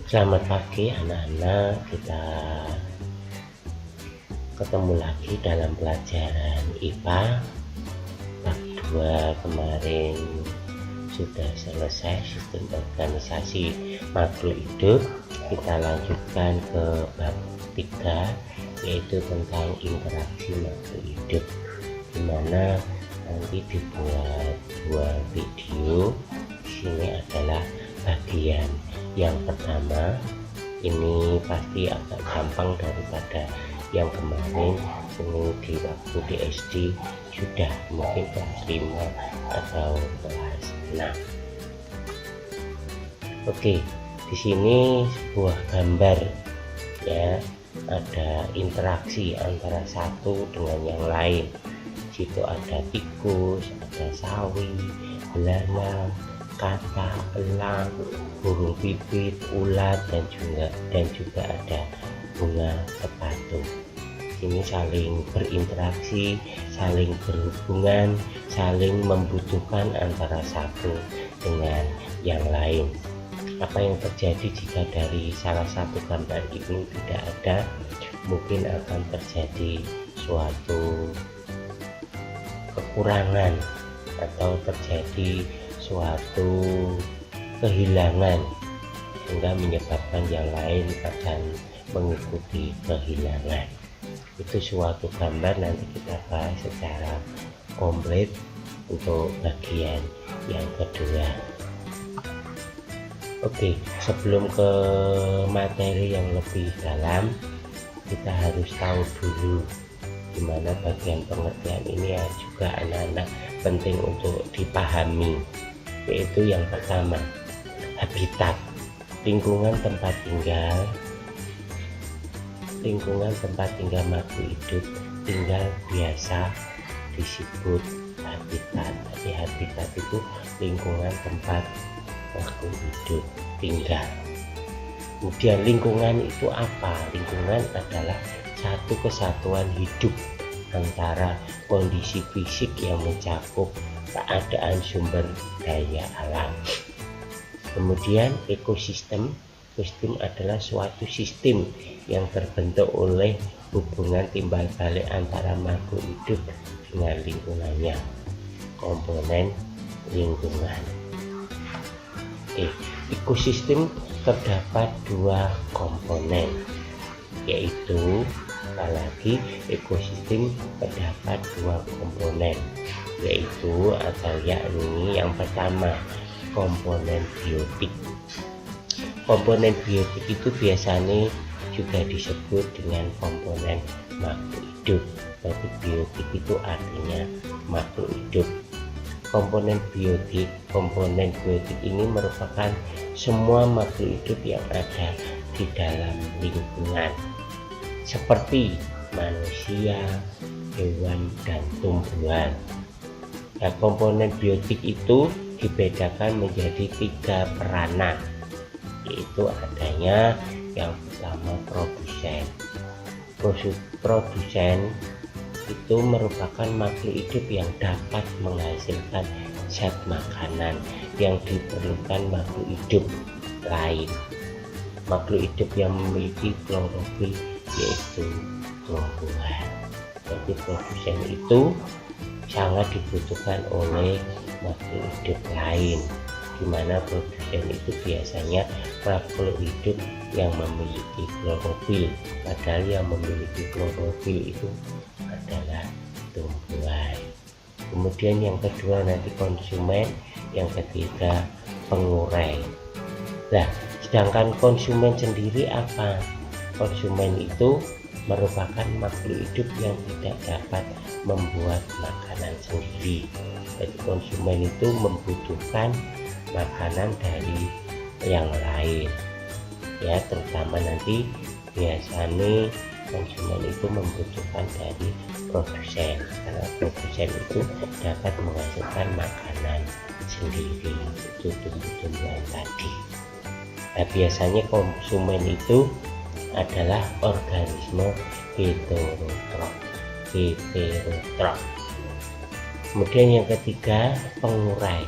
Selamat pagi anak-anak, kita ketemu lagi dalam pelajaran IPA bab 2. Kemarin sudah selesai sistem organisasi makhluk hidup. Kita lanjutkan ke bab 3, yaitu tentang interaksi makhluk hidup, dimana nanti dibuat 2 video. Di sini adalah bagian yang pertama. Ini pasti agak gampang daripada yang kemarin. Ini di waktu di SD sudah mungkin kelas 5 atau kelas 6. Oke, di sini sebuah gambar ya, ada interaksi antara satu dengan yang lain. Di situ ada tikus, ada sawi, belalang, kata, elang, burung pipit, ulat, dan juga ada bunga sepatu. Ini saling berinteraksi, saling berhubungan, saling membutuhkan antara satu dengan yang lain. Apa yang terjadi jika dari salah satu gambar ini tidak ada? Mungkin akan terjadi suatu kekurangan atau terjadi suatu kehilangan, sehingga menyebabkan yang lain akan mengikuti kehilangan. Itu suatu gambar, nanti kita bahas secara komplit untuk bagian yang kedua. Oke, sebelum ke materi yang lebih dalam, kita harus tahu dulu gimana bagian pengertian ini ya, juga anak-anak penting untuk dipahami. Yaitu yang pertama, habitat, lingkungan tempat tinggal makhluk hidup tinggal biasa disebut habitat. Jadi habitat itu lingkungan tempat makhluk hidup tinggal. Kemudian lingkungan itu apa? Lingkungan adalah satu kesatuan hidup antara kondisi fisik yang mencakup keadaan sumber daya alam. Kemudian ekosistem adalah suatu sistem yang terbentuk oleh hubungan timbal balik antara makhluk hidup dengan lingkungannya. Komponen lingkungan. Ekosistem terdapat 2 komponen, yaitu apalagi ekosistem terdapat 2 komponen, yaitu atau yakni yang pertama, komponen biotik. Komponen biotik itu biasanya juga disebut dengan komponen makhluk hidup. Tapi biotik itu artinya makhluk hidup. Komponen biotik ini merupakan semua makhluk hidup yang ada di dalam lingkungan, seperti manusia, hewan, dan tumbuhan. Nah, komponen biotik itu dibedakan menjadi 3 peranan, yaitu adanya yang pertama produsen itu merupakan makhluk hidup yang dapat menghasilkan zat makanan yang diperlukan makhluk hidup lain. Makhluk hidup yang memiliki klorofil yaitu tumbuhan. Jadi produsen itu sangat dibutuhkan oleh makhluk hidup lain, di mana produsen itu biasanya makhluk hidup yang memiliki klorofil, padahal yang memiliki klorofil itu adalah tumbuhan. Kemudian yang kedua nanti konsumen, yang ketiga pengurai. Nah, sedangkan konsumen sendiri apa? Konsumen itu merupakan makhluk hidup yang tidak dapat membuat makanan sendiri. Jadi konsumen itu membutuhkan makanan dari yang lain ya, terutama nanti biasanya konsumen itu membutuhkan dari produsen, karena produsen itu dapat menghasilkan makanan sendiri, itu tumbuh-tumbuhan tadi. Nah, biasanya konsumen itu adalah organisme heterotrof. Kemudian yang ketiga, pengurai.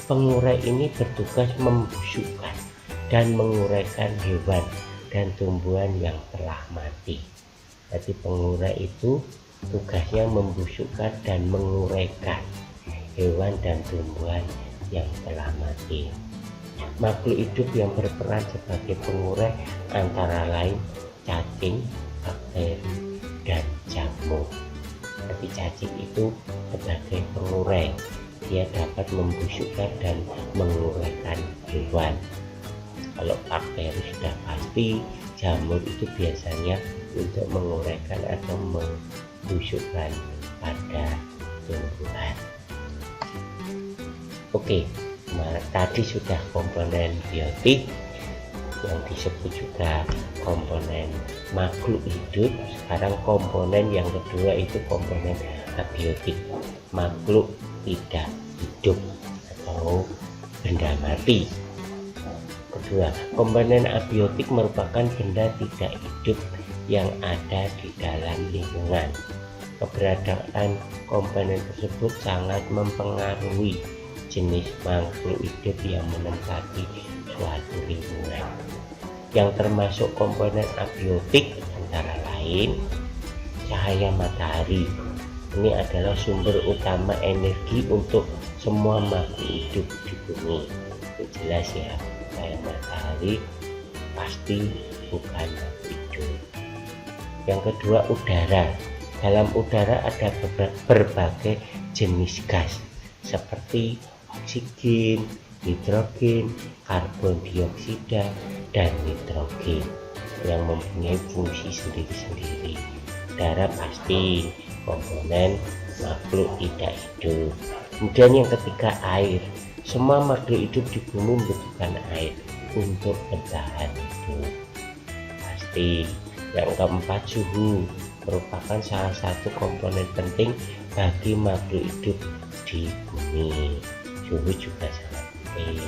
Pengurai ini bertugas membusukkan dan menguraikan hewan dan tumbuhan yang telah mati. Jadi pengurai itu tugasnya membusukkan dan menguraikan hewan dan tumbuhan yang telah mati. Makhluk hidup yang berperan sebagai pengurai antara lain cacing, bakteri, dan jamur. Tapi cacing itu sebagai pengurai, dia dapat membusukkan dan menguraikan hewan. Kalau bakteri sudah pasti, jamur itu biasanya untuk menguraikan atau membusukkan pada tumbuhan. Oke, tadi sudah komponen biotik yang disebut juga komponen makhluk hidup. Sekarang komponen yang kedua itu komponen abiotik, makhluk tidak hidup atau benda mati. Kedua, komponen abiotik merupakan benda tidak hidup yang ada di dalam lingkungan. Keberadaan komponen tersebut sangat mempengaruhi jenis makhluk hidup yang menempati suatu lingkungan. Yang termasuk komponen abiotik antara lain cahaya matahari. Ini adalah sumber utama energi untuk semua makhluk hidup di bumi. Itu jelas ya, cahaya matahari pasti bukan makhluk hidup. Yang kedua, udara. Dalam udara ada berbagai jenis gas seperti oksigen, hidrogen, karbon dioksida, dan nitrogen yang mempunyai fungsi sendiri-sendiri. Udara pasti komponen makhluk tidak hidup. Kemudian yang ketiga, air. Semua makhluk hidup di bumi membutuhkan air untuk bertahan hidup, pasti. Yang keempat, suhu merupakan salah satu komponen penting bagi makhluk hidup di bumi. Suhu juga sangat penting,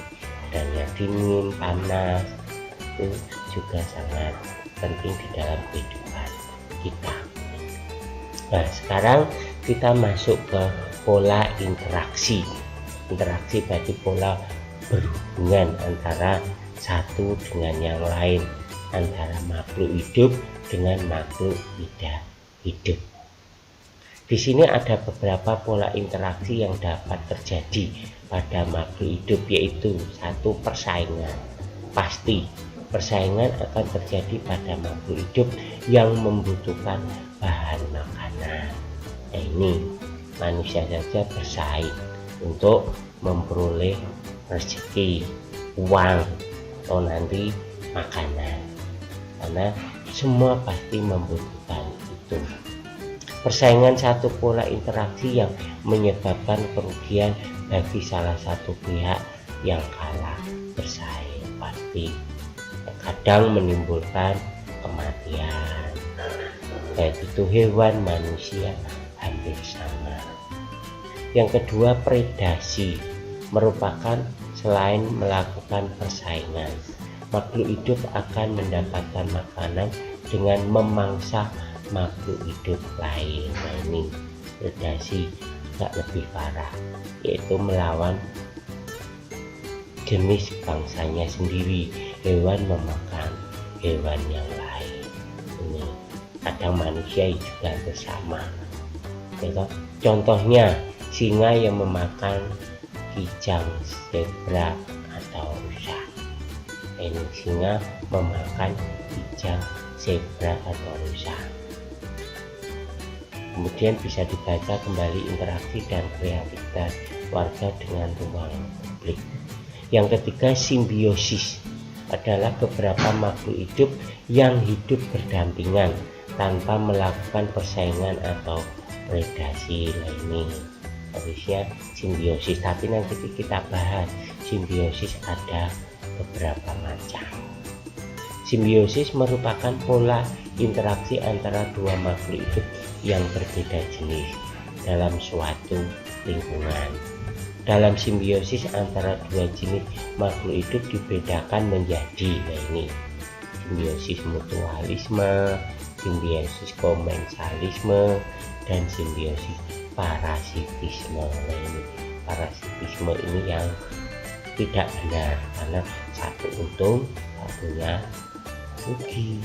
adanya dingin, panas itu juga sangat penting di dalam kehidupan kita. Nah, sekarang kita masuk ke pola interaksi. Interaksi berarti pola berhubungan antara satu dengan yang lain, antara makhluk hidup dengan makhluk tidak hidup. Di sini ada beberapa pola interaksi yang dapat terjadi pada makhluk hidup, yaitu satu, persaingan. Pasti persaingan akan terjadi pada makhluk hidup yang membutuhkan bahan makanan. Nah, ini manusia saja bersaing untuk memperoleh rezeki, uang, atau nanti makanan, karena semua pasti membutuhkan itu. Persaingan satu pola interaksi yang menyebabkan kerugian bagi salah satu pihak yang kalah bersaing, pasti kadang menimbulkan kematian, baik itu hewan, manusia hampir sama. Yang kedua, predasi merupakan selain melakukan persaingan, makhluk hidup akan mendapatkan makanan dengan memangsa makhluk hidup lain. Nah, ini predasi juga lebih parah, yaitu melawan jenis bangsanya sendiri. Hewan memakan hewan yang lain. Ini kadang manusia juga bersama. Contohnya singa yang memakan kijang, zebra, atau rusa. Ini singa memakan kijang, zebra, atau rusa. Kemudian bisa dibaca kembali interaksi dan kreativitas warga dengan ruang publik. Yang ketiga, simbiosis adalah beberapa makhluk hidup yang hidup berdampingan tanpa melakukan persaingan atau predasi. Nah, ini harusnya simbiosis, tapi nanti kita bahas simbiosis ada beberapa macam. Simbiosis merupakan pola interaksi antara dua makhluk hidup yang berbeda jenis dalam suatu lingkungan. Dalam simbiosis antara dua jenis makhluk hidup dibedakan menjadi, nah ini, simbiosis mutualisme, simbiosis komensalisme, dan simbiosis parasitisme. Nah, ini parasitisme ini yang tidak benar karena satu untung satunya rugi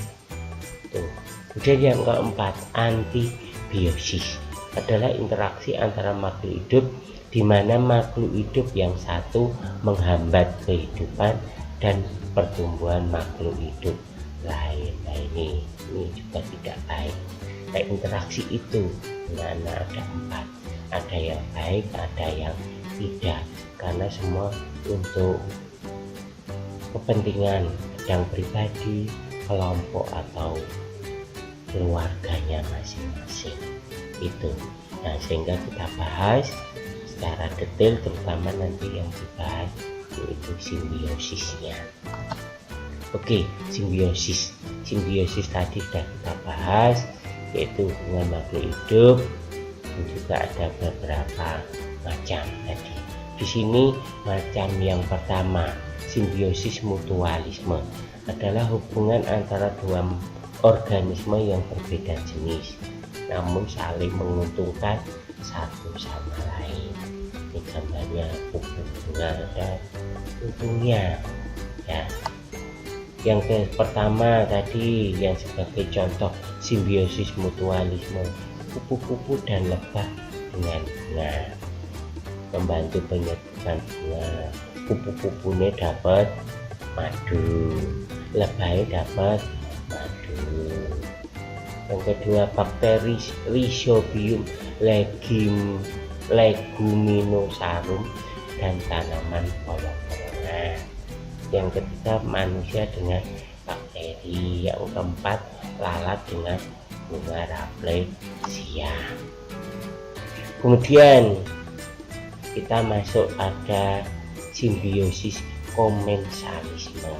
tuh. Kemudian yang keempat, antibiosis adalah interaksi antara makhluk hidup di mana makhluk hidup yang satu menghambat kehidupan dan pertumbuhan makhluk hidup lain. Nah ini juga tidak baik. Nah, interaksi itu dengan ada empat, ada yang baik, ada yang tidak, karena semua untuk kepentingan sedang pribadi, kelompok atau keluarganya masing-masing itu. Nah sehingga kita bahas secara detail, terutama nanti yang dibahas yaitu simbiosisnya. Oke, simbiosis tadi sudah kita bahas, yaitu hubungan makhluk hidup, dan juga ada beberapa macam tadi. Di sini macam yang pertama, simbiosis mutualisme adalah hubungan antara dua organisme yang berbeda jenis namun saling menguntungkan satu sama lain. Ini gambarnya bunga dan untungnya ya. Yang pertama tadi yang sebagai contoh simbiosis mutualisme, kupu-kupu dan lebah dengan bunga membantu penyerbukan bunga. Kupu-kupunya dapat madu, lebahnya dapat madu. Yang kedua, bakteri Rhizobium leguminosarum dan tanaman polong-polongan. Yang ketiga, manusia dengan bakteri. Yang keempat, lalat dengan bunga rafflesia. Kemudian kita masuk ada simbiosis komensalisme.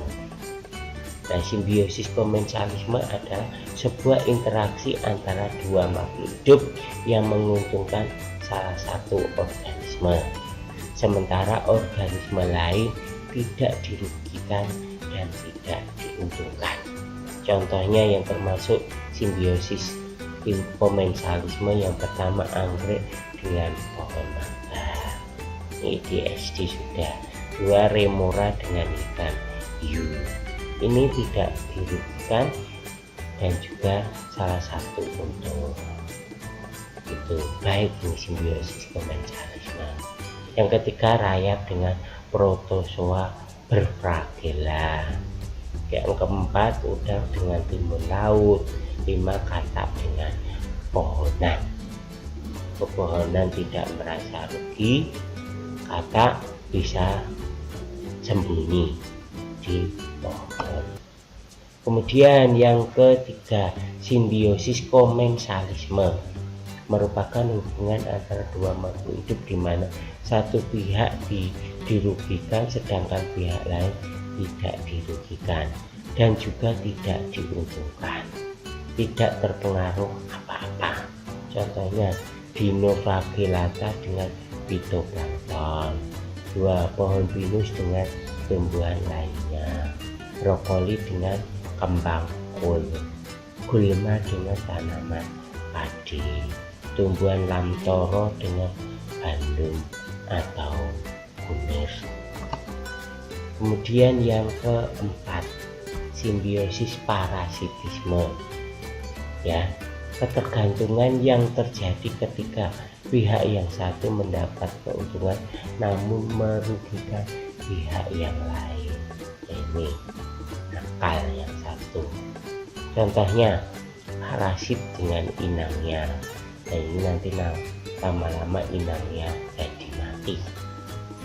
Nah, simbiosis komensalisme adalah sebuah interaksi antara dua makhluk hidup yang menguntungkan salah satu organisme, sementara organisme lain tidak dirugikan dan tidak diuntungkan. Contohnya yang termasuk simbiosis komensalisme yang pertama, anggrek dengan pohon mangga. Ini di SD sudah. Dua, remora dengan ikan hiu. Ini tidak dirugikan dan juga salah satu untung. Itu baik ini simbiosis komensalisme. Yang ketiga, rayap dengan protozoa berflagela. Yang keempat, udang dengan timun laut. 5, katak dengan pohonan. Pepohonan tidak merasa rugi, katak bisa sembunyi di pohon. Kemudian yang ketiga, simbiosis komensalisme merupakan hubungan antara dua makhluk hidup di mana satu pihak dirugikan sedangkan pihak lain tidak dirugikan dan juga tidak diuntungkan, tidak terpengaruh apa-apa. Contohnya Dinoflagellata dengan phytoplankton. 2, pohon pinus dengan tumbuhan lainnya, brokoli dengan kembang kol, gulma dengan tanaman padi, tumbuhan lamtoro dengan gandum atau kunir. Kemudian yang keempat, simbiosis parasitisme ya, ketergantungan yang terjadi ketika pihak yang satu mendapat keuntungan namun merugikan pihak yang lain. Ini nakal yang satu. Contohnya parasit dengan inangnya. Nah ini nanti lama-lama inangnya jadi mati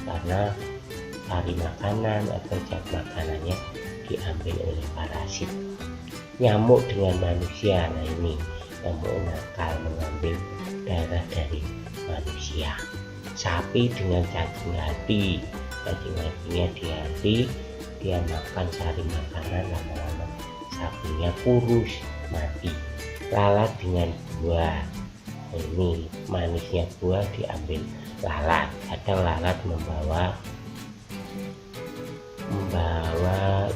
karena cari makanan atau zat makanannya diambil oleh parasit. Nyamuk dengan manusia. Nah ini nyamuk nakal mengambil darah dari manusia. Sapi dengan cacing hati. Cacing hatinya di hati, dia makan cari makanan, lama-lama sapinya kurus mati. Lalat dengan buah. Ini manisnya buah diambil lalat. Kadang lalat membawa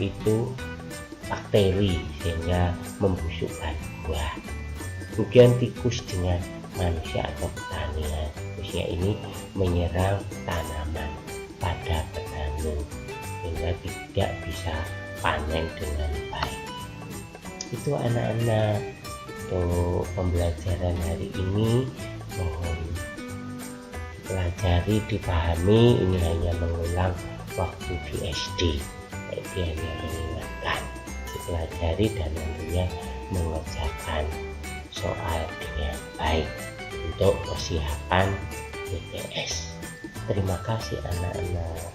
itu bakteri sehingga membusukkan buah. Kemudian tikus dengan manusia atau petani. Tikusnya ini menyerang tanaman. pada petani sehingga tidak bisa panen dengan baik. Itu anak-anak, untuk pembelajaran hari ini mohon pelajari, dipahami. Ini hanya mengulang waktu di SD, jadi hanya mengingatkan, dipelajari dan tentunya mengerjakan soal dengan baik untuk persiapan BTS. Terima kasih anak-anak.